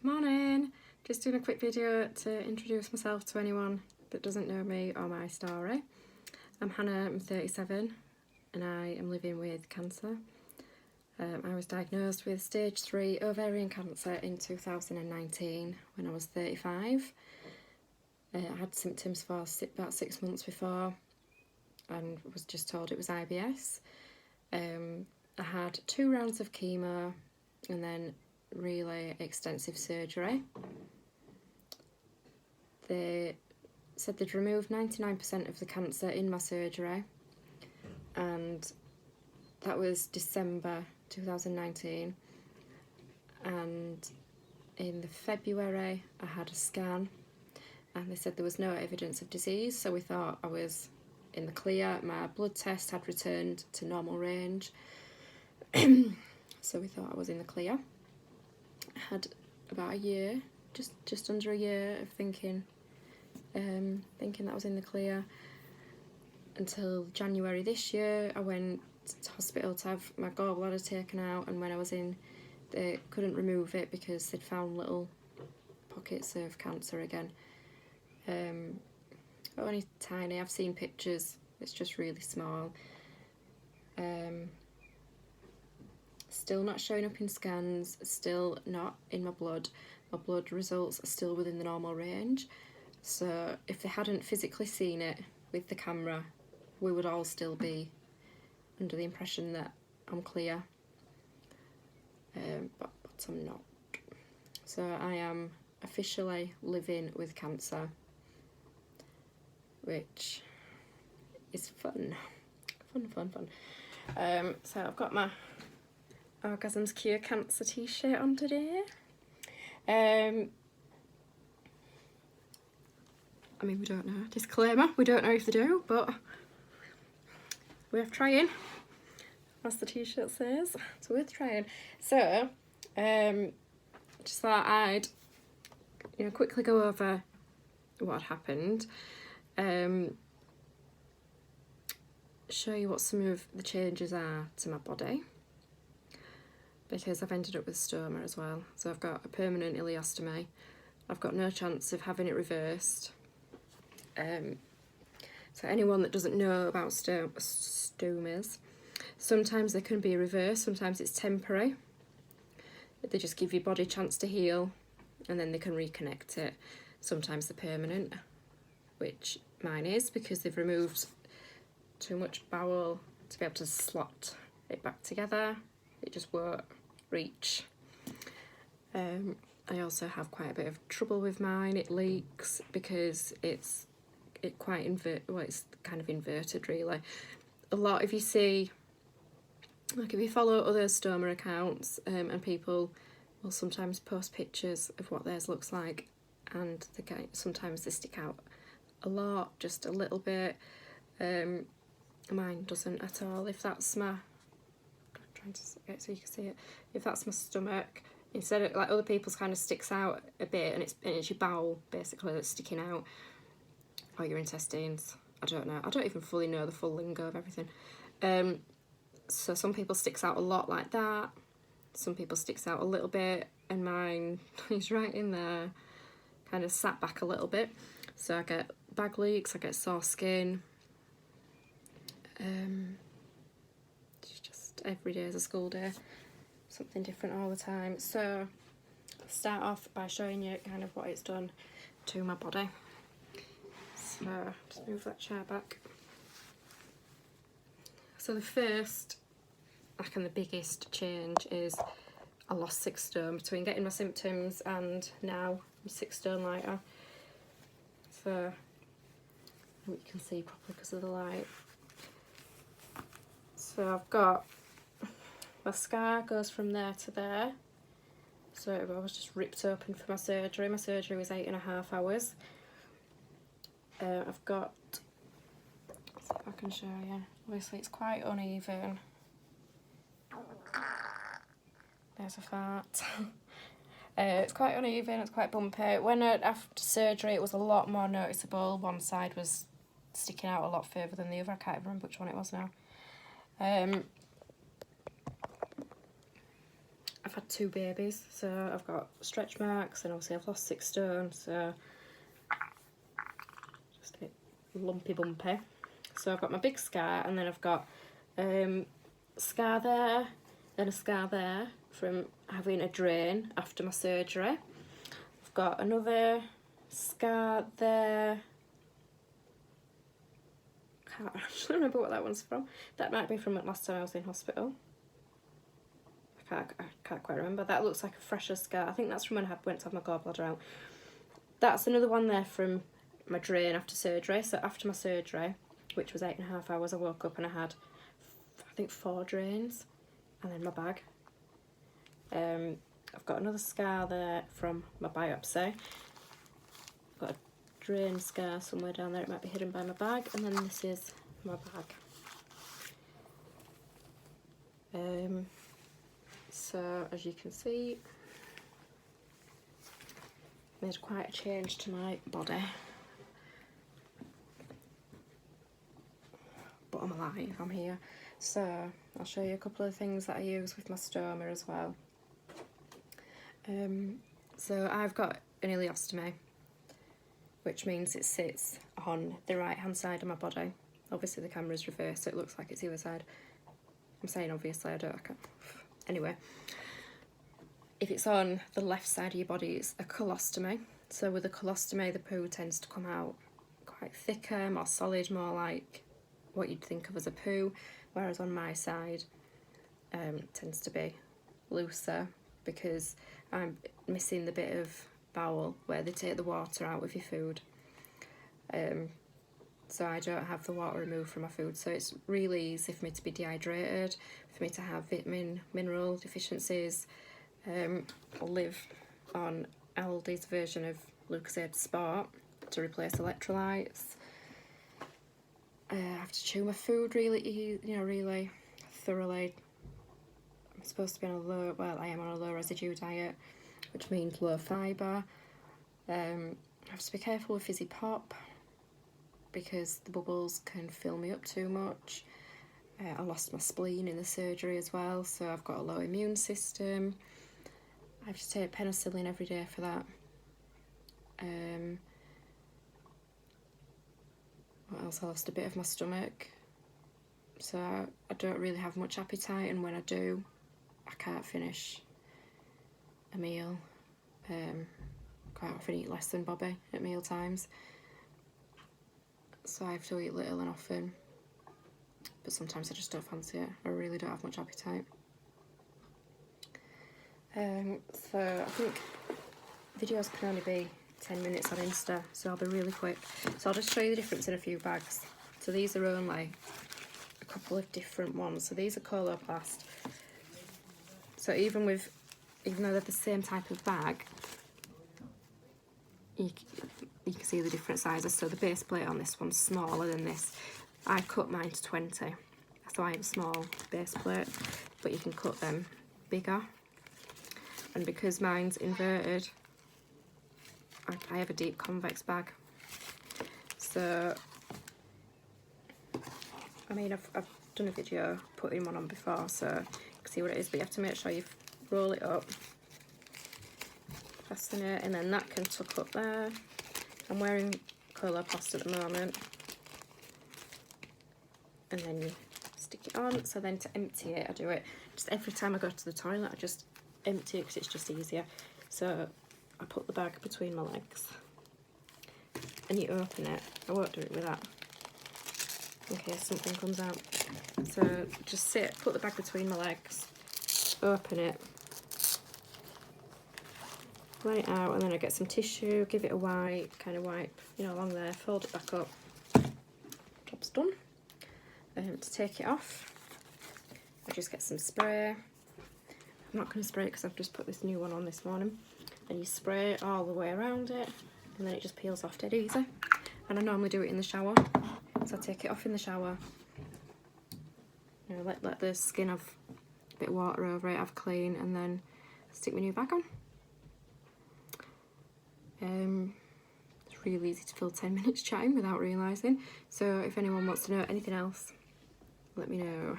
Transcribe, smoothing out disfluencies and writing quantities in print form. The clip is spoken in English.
Morning! Just doing a quick video to introduce myself to anyone that doesn't know me or my story. I'm Hannah, I'm 37 and I am living with cancer. I was diagnosed with stage 3 ovarian cancer in 2019 when I was 35. I had symptoms for about 6 months before and was just told it was IBS. I had 2 rounds of chemo and then really extensive surgery. They said they'd removed 99% of the cancer in my surgery, and that was December 2019, and in the February I had a scan and they said there was no evidence of disease, so we thought I was in the clear. My blood test had returned to normal range, so we thought I was in the clear. I had about a year, just under a year of thinking that I was in the clear, until January this year. I went to hospital to have my gallbladder taken out, and when I was in, they couldn't remove it because they'd found little pockets of cancer again. Only tiny. I've seen pictures, it's just really small. Still not showing up in scans, still not in my blood. My blood results are still within the normal range. So if they hadn't physically seen it with the camera, we would all still be under the impression that I'm clear. But I'm not. So I am officially living with cancer, which is fun. So I've got my Orgasms Cure Cancer t-shirt on today. I mean, we don't know. Disclaimer, we don't know if they do, but we're trying. As the t-shirt says, it's worth trying. So, just thought I'd, quickly go over what happened. Show you what some of the changes are to my body, because I've ended up with stoma as well. So I've got a permanent ileostomy. I've got no chance of having it reversed. So anyone that doesn't know about stomas, sometimes they can be reversed, sometimes it's temporary. They just give your body a chance to heal and then they can reconnect it. Sometimes they're permanent, which mine is, because they've removed too much bowel to be able to slot it back together. It just won't reach. I also have quite a bit of trouble with mine. It leaks because it's kind of inverted really. A lot, if you see, like if you follow other stoma accounts, and people will sometimes post pictures of what theirs looks like, and sometimes they stick out a lot, just a little bit. Mine doesn't at all. If that's my, trying to get so you can see it, if that's my stomach, instead of like other people's kind of sticks out a bit, and it's your bowel basically that's sticking out, or your intestines. I don't know. I don't even fully know the full lingo of everything. So some people sticks out a lot like that. Some people sticks out a little bit, and mine is right in there, kind of sat back a little bit. So I get bag leaks, I get sore skin. It's just every day is a school day, something different all the time. So I'll start off by showing you kind of what it's done to my body. So just move that chair back. So the first, and the biggest change is I lost 6 stone between getting my symptoms and now. I'm 6 stone lighter. So you can see properly because of the light. So I've got, my scar goes from there to there. So I was just ripped open for my surgery. My surgery was 8.5 hours. I've got, let's see if I can show you. Obviously it's quite uneven. There's a fart. It's quite uneven, it's quite bumpy. After surgery it was a lot more noticeable. One side was sticking out a lot further than the other. I can't remember which one it was now. I've I've had 2 babies, so I've got stretch marks, and obviously I've lost 6 stone, so just a bit lumpy bumpy. So I've got my big scar, and then I've got scar there, then a scar there from having a drain after my surgery. I've got another scar there. Can't actually remember what that one's from. That might be from last time I was in hospital. I can't quite remember. That looks like a fresher scar. I think that's from when I went to have my gallbladder out. That's another one there from my drain after surgery. So after my surgery, which was 8.5 hours, I woke up and I had, I think, 4 drains, and then my bag. I've got another scar there from my biopsy. I've got a drain scar somewhere down there. It might be hidden by my bag. And then this is my bag. So as you can see, made quite a change to my body, but I'm alive, I'm here. So I'll show you a couple of things that I use with my stoma as well. So I've got an ileostomy, which means it sits on the right hand side of my body. Obviously the camera's reversed, so it looks like it's the other side. I'm saying obviously, I can't. Anyway, if it's on the left side of your body, it's a colostomy. So with a colostomy, the poo tends to come out quite thicker, more solid, more like what you'd think of as a poo, whereas on my side, it tends to be looser because I'm missing the bit of bowel where they take the water out of your food. So I don't have the water removed from my food, so it's really easy for me to be dehydrated, for me to have vitamin, mineral deficiencies. I live on Aldi's version of Lucozade Sport to replace electrolytes. I have to chew my food really thoroughly. I'm supposed to be on a low, well, I am on a low residue diet, which means low fibre. I have to be careful with fizzy pop because the bubbles can fill me up too much. I lost my spleen in the surgery as well, so I've got a low immune system. I have to take penicillin every day for that. What else? I lost a bit of my stomach, so I don't really have much appetite, and when I do, I can't finish a meal. Quite often eat less than Bobby at meal times, so I have to eat little and often, but sometimes I just don't fancy it. I really don't have much appetite. So I think videos can only be 10 minutes on Insta, so I'll be really quick. So I'll just show you the difference in a few bags. So these are only a couple of different ones. So these are Coloplast. So even though they're the same type of bag, you can see the different sizes. So the base plate on this one's smaller than this. I cut mine to 20, so I have a small base plate, but you can cut them bigger. And because mine's inverted, I have a deep convex bag. So, I mean, I've done a video putting one on before, so you can see what it is, but you have to make sure you roll it up, fasten it, and then that can tuck up there. I'm wearing Coloplast at the moment. And then you stick it on. So then to empty it, I do it just every time I go to the toilet, I just empty it because it's just easier. So I put the bag between my legs and you open it. I won't do it with that in case something comes out. So just put the bag between my legs, open it, run it out, and then I get some tissue, give it a wipe, kind of wipe, along there, fold it back up. Job's done. To take it off, I just get some spray. I'm not going to spray it because I've just put this new one on this morning. And you spray it all the way around it, and then it just peels off dead easy. And I normally do it in the shower, so I take it off in the shower. Let the skin have a bit of water over it, have clean, and then stick my new bag on. It's really easy to fill 10 minutes chatting without realising. So if anyone wants to know anything else, let me know.